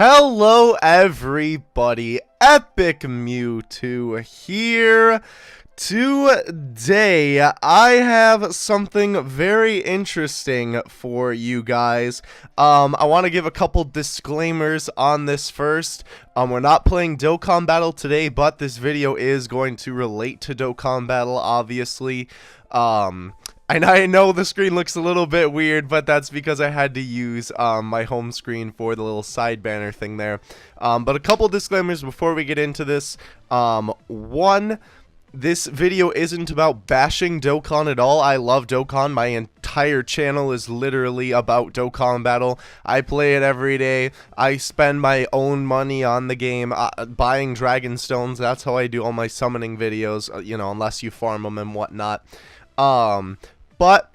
Hello everybody, Epic Mewtwo here. Today I have something very interesting for you guys. I want to give a couple disclaimers on this first. We're not playing Dokkan Battle today, but this video is going to relate to Dokkan Battle, obviously. And I know the screen looks a little bit weird, but that's because I had to use my home screen for the little side banner thing there. But a couple disclaimers before we get into this. One, this video isn't about bashing Dokkan at all. I love Dokkan. My entire channel is literally about Dokkan Battle. I play it every day. I spend my own money on the game, buying Dragon Stones. That's how I do all my summoning videos, you know, unless you farm them and whatnot. But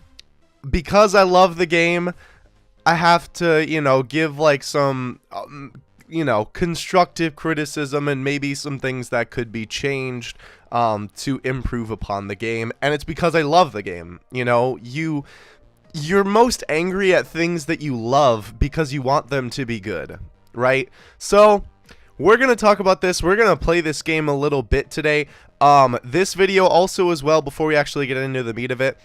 because I love the game, I have to, you know, give like some, you know, constructive criticism and maybe some things that could be changed to improve upon the game. And it's because I love the game. You know, you're most angry at things that you love because you want them to be good, right? So we're going to talk about this. We're going to play this game a little bit today. This video also as well, before we actually get into the meat of it,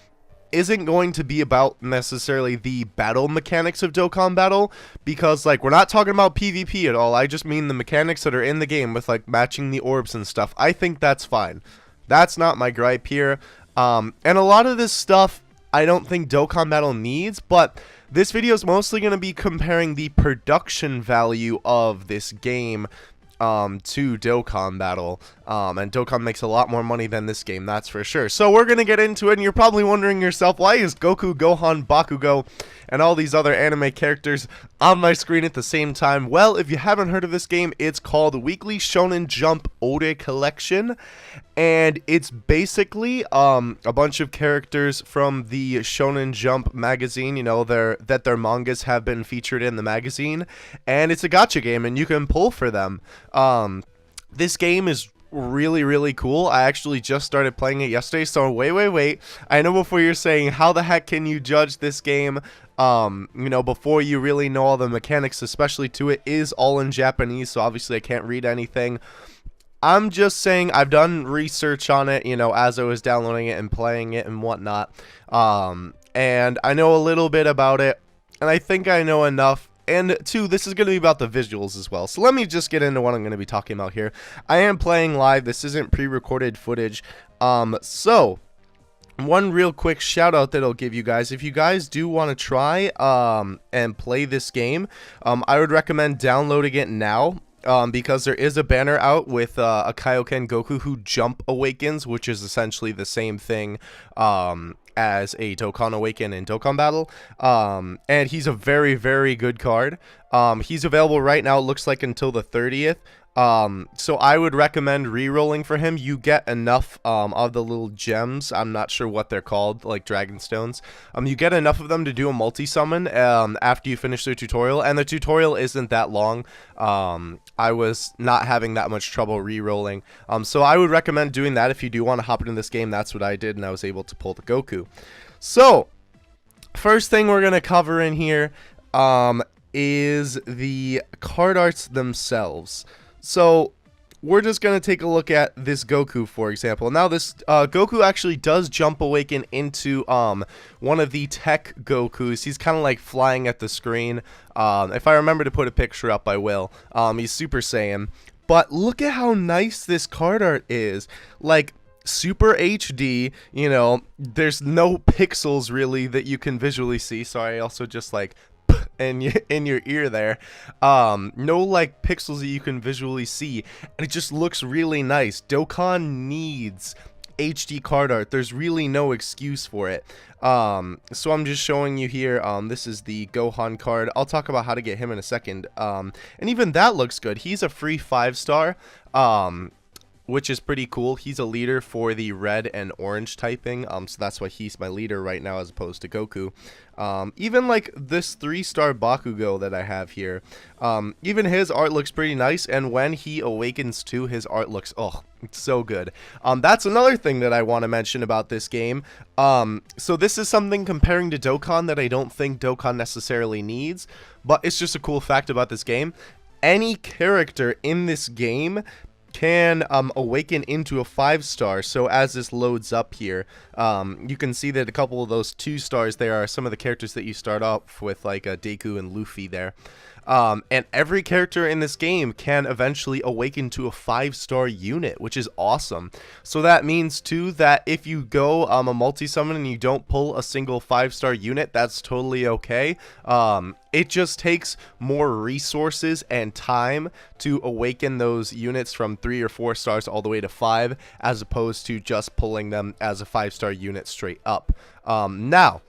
isn't going to be about necessarily the battle mechanics of Dokkan Battle, because like we're not talking about PvP at all. I just mean the mechanics that are in the game with like matching the orbs and stuff. I think that's fine. That's not my gripe here. And a lot of this stuff I don't think Dokkan Battle needs, but this video is mostly going to be comparing the production value of this game to Dokkan Battle, and Dokkan makes a lot more money than this game, that's for sure. So we're gonna get into it, and you're probably wondering yourself, why is Goku, Gohan, Bakugo, and all these other anime characters on my screen at the same time? Well, if you haven't heard of this game, it's called Weekly Shonen Jump Ode Collection, and it's basically a bunch of characters from the Shonen Jump magazine, you know, their mangas have been featured in the magazine, and it's a gacha game, and you can pull for them. This game is really cool. I actually just started playing it yesterday, so wait. I know before you're saying, how the heck can you judge this game, you know, before you really know all the mechanics, especially to it is all in Japanese, so obviously I can't read anything. I'm just saying I've done research on it, you know, as I was downloading it and playing it and whatnot, and I know a little bit about it, and I think I know enough. And two, this is going to be about the visuals as well. So let me just get into what I'm going to be talking about here. I am playing live. This isn't pre-recorded footage. So one real quick shout out that I'll give you guys. If you guys do want to try and play this game, I would recommend downloading it now. Because there is a banner out with a Kaioken Goku who jump awakens, which is essentially the same thing as a Dokkan Awaken in Dokkan Battle. And he's a very good card. He's available right now, it looks like until the 30th. So I would recommend re-rolling for him. You get enough of the little gems. I'm not sure what they're called, like Dragon Stones. You get enough of them to do a multi-summon after you finish the tutorial, and the tutorial isn't that long. I was not having that much trouble re-rolling. So I would recommend doing that if you do want to hop into this game. That's what I did, and I was able to pull the Goku. So first thing we're going to cover in here is the card arts themselves. So we're just going to take a look at this Goku, for example. Now this Goku actually does jump awaken into one of the tech Gokus. He's kind of like flying at the screen. If I remember to put a picture up, I will. He's Super Saiyan. But look at how nice this card art is. Like, super HD, you know, there's no pixels really that you can visually see. Sorry, I also just like in your ear there. No like pixels that you can visually see, and it just looks really nice. Dokkan needs HD card art. There's really no excuse for it. So I'm just showing you here. This is the Gohan card. I'll talk about how to get him in a second. And even that looks good. He's a free 5-star. Which is pretty cool. He's a leader for the red and orange typing, so that's why he's my leader right now as opposed to Goku. Even like this 3-star Bakugo that I have here, even his art looks pretty nice, and when he awakens too, his art looks, oh, it's so good. That's another thing that I want to mention about this game. So this is something comparing to Dokkan that I don't think Dokkan necessarily needs, but it's just a cool fact about this game. any character in this game can awaken into a 5-star. So as this loads up here, you can see that a couple of those 2 stars there are some of the characters that you start off with, like Deku and Luffy there. And every character in this game can eventually awaken to a 5-star unit, which is awesome. So that means too that if you go a multi-summon and you don't pull a single 5-star unit, that's totally okay. It just takes more resources and time to awaken those units from 3 or 4 stars all the way to 5, as opposed to just pulling them as a 5-star unit straight up. Now,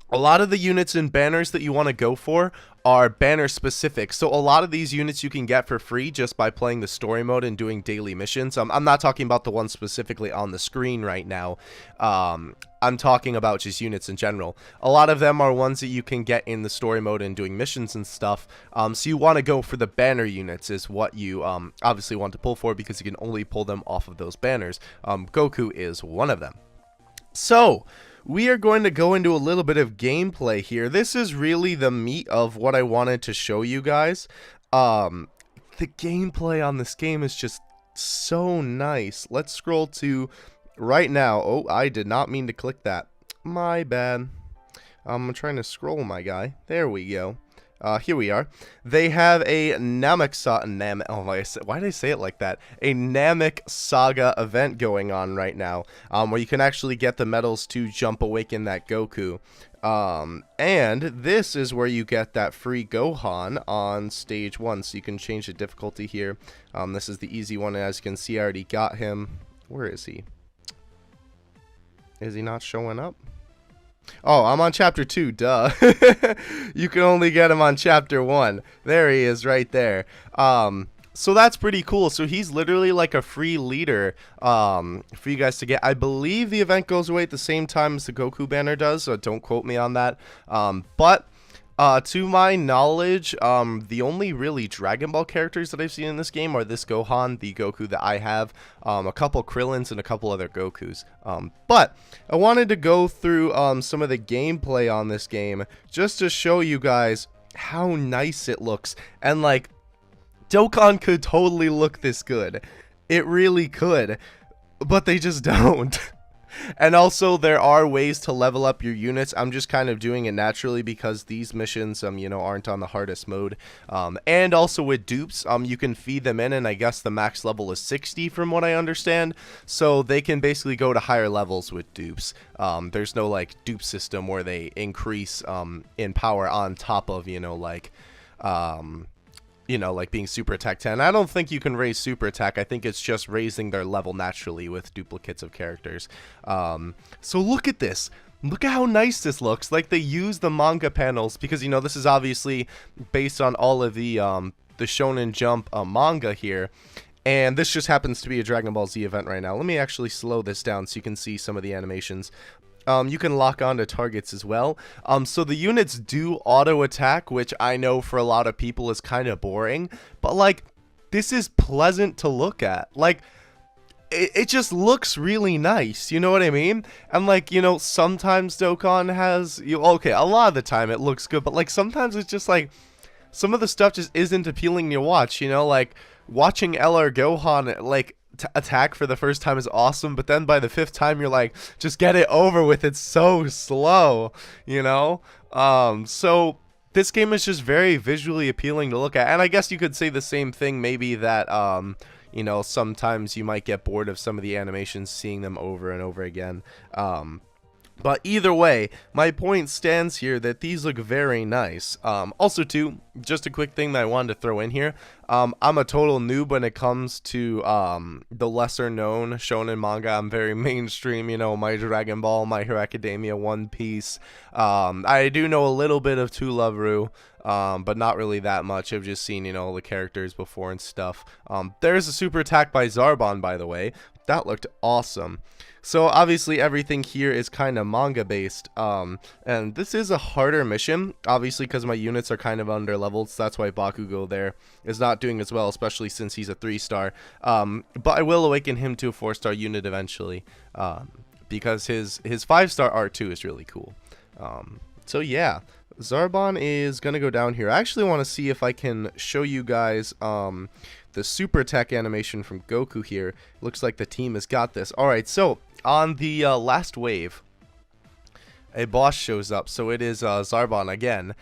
a lot of the units and banners that you want to go for are banner specific. So a lot of these units you can get for free just by playing the story mode and doing daily missions. I'm not talking about the ones specifically on the screen right now. I'm talking about just units in general. A lot of them are ones that you can get in the story mode and doing missions and stuff. So you want to go for the banner units is what you obviously want to pull for, because you can only pull them off of those banners. Goku is one of them. So we are going to go into a little bit of gameplay here. This is really the meat of what I wanted to show you guys. The gameplay on this game is just so nice. Let's scroll to right now. Oh, I did not mean to click that. My bad. I'm trying to scroll, my guy. There we go. Here we are. They have a Namek Saga. Why did I say it like that? A Namek Saga event going on right now, where you can actually get the medals to jump awaken that Goku. And this is where you get that free Gohan on stage 1. So you can change the difficulty here. This is the easy one. As you can see, I already got him. Where is he? Is he not showing up? Oh, I'm on chapter 2, duh. You can only get him on chapter 1. There he is right there. So that's pretty cool. So he's literally like a free leader for you guys to get. I believe the event goes away at the same time as the Goku banner does, so don't quote me on that. But to my knowledge, the only really Dragon Ball characters that I've seen in this game are this Gohan, the Goku that I have, a couple Krillins, and a couple other Gokus. But I wanted to go through some of the gameplay on this game just to show you guys how nice it looks. And like, Dokkan could totally look this good. It really could, but they just don't. And also, there are ways to level up your units. I'm just kind of doing it naturally because these missions, you know, aren't on the hardest mode. And also with dupes, you can feed them in, and I guess the max level is 60 from what I understand. So they can basically go to higher levels with dupes. There's no, like, dupe system where they increase in power on top of, you know, like being super attack 10. I don't think you can raise super attack. I think it's just raising their level naturally with duplicates of characters. So look at this. Look at how nice this looks. Like, they use the manga panels because, you know, this is obviously based on all of the Shonen Jump manga here. And this just happens to be a Dragon Ball Z event right now. Let me actually slow this down so you can see some of the animations. You can lock onto targets as well. So the units do auto attack, which I know for a lot of people is kind of boring, but like, this is pleasant to look at. Like, it just looks really nice, you know what I mean? And like, you know, sometimes Dokkan has, okay, a lot of the time it looks good, but like sometimes it's just like, some of the stuff just isn't appealing to watch, you know, like watching LR Gohan, like, attack for the first time is awesome, but then by the 5th time you're like, just get it over with, it's so slow, you know. So this game is just very visually appealing to look at, and I guess you could say the same thing maybe that you know, sometimes you might get bored of some of the animations, seeing them over and over again. But either way, my point stands here that these look very nice. Also, too, just a quick thing that I wanted to throw in here. I'm a total noob when it comes to the lesser-known shonen manga. I'm very mainstream, you know, My Dragon Ball, My Hero Academia, One Piece. I do know a little bit of To Love Ru, but not really that much. I've just seen, you know, the characters before and stuff. There's a super attack by Zarbon, by the way. That looked awesome. So obviously everything here is kind of manga based, and this is a harder mission, obviously because my units are kind of under leveled, so that's why Bakugo there is not doing as well, especially since he's a 3-star, but I will awaken him to a 4-star unit eventually, because his 5-star R2 is really cool. So yeah, Zarbon is gonna go down here. I actually want to see if I can show you guys the super attack animation from Goku here. Looks like the team has got this. Alright, so on the last wave, a boss shows up. So it is Zarbon again.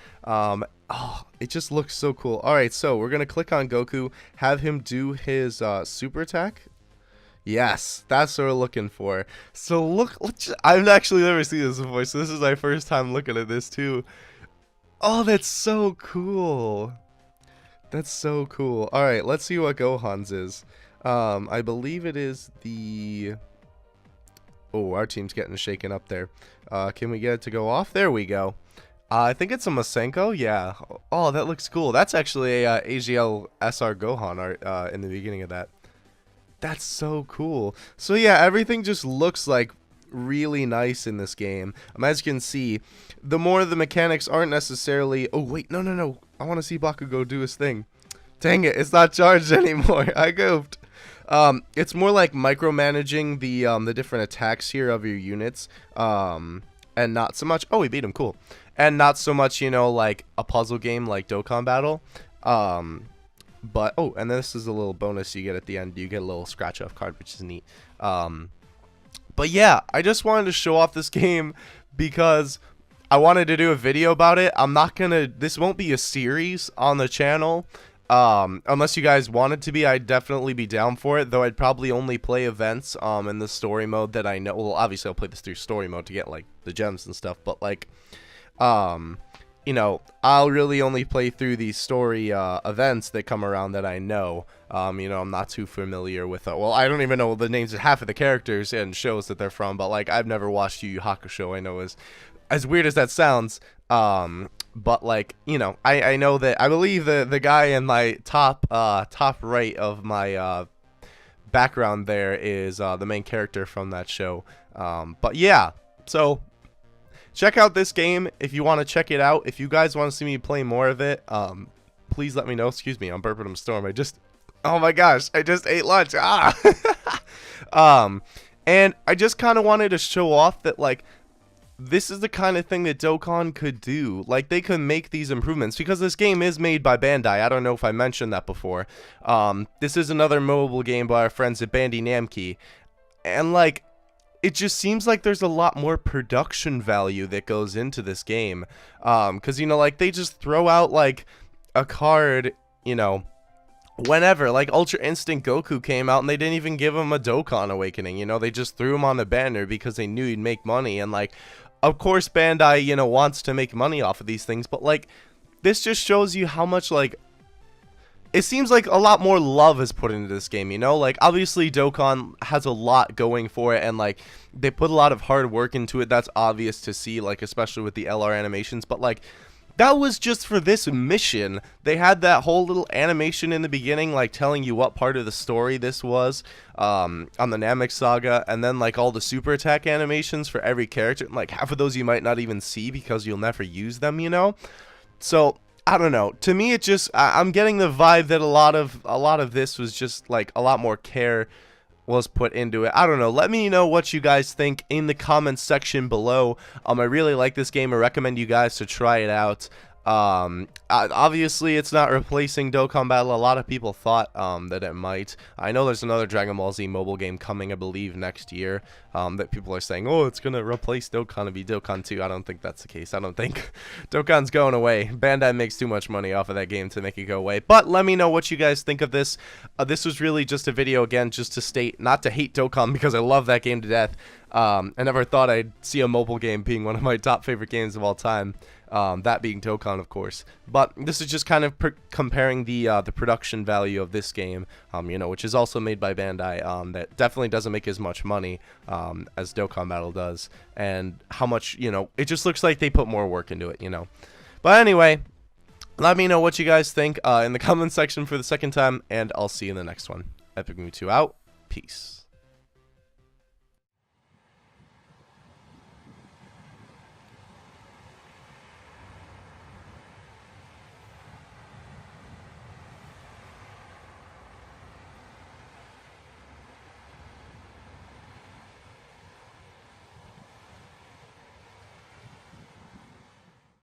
Oh, it just looks so cool. Alright, so we're gonna click on Goku, have him do his super attack. Yes, that's what we're looking for. So look, I've actually never seen this before, so this is my first time looking at this too. Oh, that's so cool. That's so cool. Alright, let's see what Gohan's is. I believe it is the... Oh, our team's getting shaken up there. Can we get it to go off? There we go. I think it's a Masenko. Yeah. Oh, that looks cool. That's actually a AGL SR Gohan art in the beginning of that. That's so cool. So yeah, everything just looks like really nice in this game. As you can see, the more the mechanics aren't necessarily... Oh, wait. No. I want to see Bakugo do his thing. Dang it. It's not charged anymore. I goofed. It's more like micromanaging the different attacks here of your units. And not so much... Oh, we beat him. Cool. And not so much, you know, like a puzzle game like Dokkan Battle. But, oh, and this is a little bonus you get at the end. You get a little scratch-off card, which is neat. But yeah, I just wanted to show off this game because I wanted to do a video about it. I'm not gonna... This won't be a series on the channel. Unless you guys want it to be, I'd definitely be down for it. Though I'd probably only play events in the story mode that I know. Well, obviously I'll play this through story mode to get, like, the gems and stuff. But, like, you know, I'll really only play through these story events that come around that I know. You know, I'm not too familiar with well, I don't even know the names of half of the characters and shows that they're from, but like I've never watched Yu Yu Hakusho. I know as weird as that sounds, but like, you know, I know that I believe the guy in my top right of my background there is the main character from that show. But yeah, so check out this game if you want to check it out. If you guys want to see me play more of it, please let me know. Excuse me, I'm burping up a storm. Oh my gosh, I just ate lunch. And I just kind of wanted to show off that, like, this is the kind of thing that Dokkan could do. Like, they could make these improvements because this game is made by Bandai. I don't know if I mentioned that before. This is another mobile game by our friends at Bandai Namco. And, like, it just seems like there's a lot more production value that goes into this game. Because, you know, like, they just throw out, like, a card, you know, whenever. Like, Ultra Instinct Goku came out and they didn't even give him a Dokkan Awakening, you know, they just threw him on the banner because they knew he'd make money. And, like, of course Bandai, you know, wants to make money off of these things, but, like, this just shows you how much, like, it seems like a lot more love is put into this game, you know? Like, obviously Dokkan has a lot going for it, and, like, they put a lot of hard work into it. That's obvious to see, like, especially with the LR animations, but, like, that was just for this mission. They had that whole little animation in the beginning, like, telling you what part of the story this was, on the Namek Saga, and then, like, all the super attack animations for every character. Like, half of those you might not even see because you'll never use them, you know? So, I don't know. To me, it just, I'm getting the vibe that a lot of this was just, like, a lot more care was put into it. I don't know. Let me know what you guys think in the comments section below. I really like this game. I recommend you guys to try it out. Obviously it's not replacing Dokkan Battle. A lot of people thought that it might. I know there's another Dragon Ball Z mobile game coming, I believe, next year, that people are saying, oh, it's gonna replace Dokkan and be Dokkan 2. I don't think that's the case. I don't think Dokkan's going away. Bandai makes too much money off of that game to make it go away. But let me know what you guys think of this. This was really just a video, again, just to state, not to hate Dokkan, because I love that game to death. I never thought I'd see a mobile game being one of my top favorite games of all time. That being Dokkan, of course. But this is just kind of comparing the production value of this game, you know, which is also made by Bandai, that definitely doesn't make as much money as Dokkan Battle does, and how much, you know, it just looks like they put more work into it, you know. But anyway, let me know what you guys think in the comment section for the second time, and I'll see you in the next one. Epic Mewtwo out. Peace.